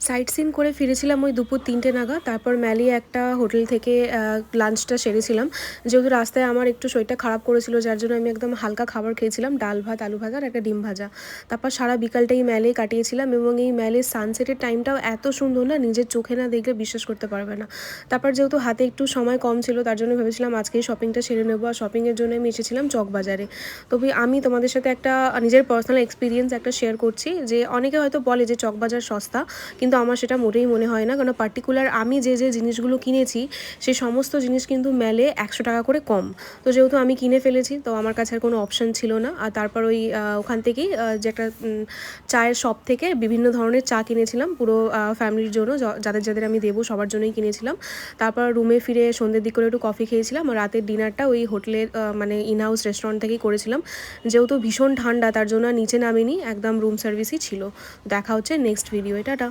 Site scene করে ফিরেছিলাম ওই দুপুর ৩টে নাগাদ। তারপর ম্যালি একটা হোটেল থেকে লাঞ্চটা সেরেছিলাম। যেহেতু রাস্তায় আমার একটু শরীরটা খারাপ করেছিল, যার জন্য আমি একদম হালকা খাবার খেয়েছিলাম, ডাল ভাত, আলু ভাজা আর একটা ডিম ভাজা। তারপর সারা বিকালটা এই ম্যালেই কাটিয়েছিলাম এবং এই ম্যালের সানসেটের টাইমটাও এত সুন্দর না, নিজের চোখে না দেখলে বিশ্বাস করতে পারবে না। তারপর যেহেতু হাতে একটু সময় কম ছিল, তার জন্য ভেবেছিলাম আজকেই শপিংটা সেরে নেবো। আর শপিংয়ের জন্য আমি এসেছিলাম চকবাজারে। তবে আমি তোমাদের সাথে একটা নিজের পার্সোনাল এক্সপিরিয়েন্স একটা শেয়ার করছি, যে অনেকে হয়তো বলে যে চকবাজার সস্তা, কিন্তু আমার সেটা মোটেই মনে হয় না। কারণ পার্টিকুলার আমি যে জিনিসগুলো কিনেছি সেই সমস্ত জিনিস কিন্তু মেলে 100 টাকা করে কম। তো যেহেতু আমি কিনে ফেলেছি, তো আমার কাছে আর কোনো অপশান ছিল না। আর তারপর ওই ওখান থেকেই যে একটা চায়ের শপ থেকে বিভিন্ন ধরনের চা কিনেছিলাম পুরো ফ্যামিলির জন্য, যাদের যাদের আমি দেবো সবার জন্যই কিনেছিলাম। তারপর রুমে ফিরে সন্ধ্যের দিক করে একটু কফি খেয়েছিলাম। আর রাতের ডিনারটা ওই হোটেলের মানে ইন হাউস রেস্টুরেন্ট থেকেই করেছিলাম। যেহেতু ভীষণ ঠান্ডা, তার জন্য নিচে নামিনি, একদম রুম সার্ভিসই ছিল। দেখা হচ্ছে নেক্সট ভিডিও। টাটা।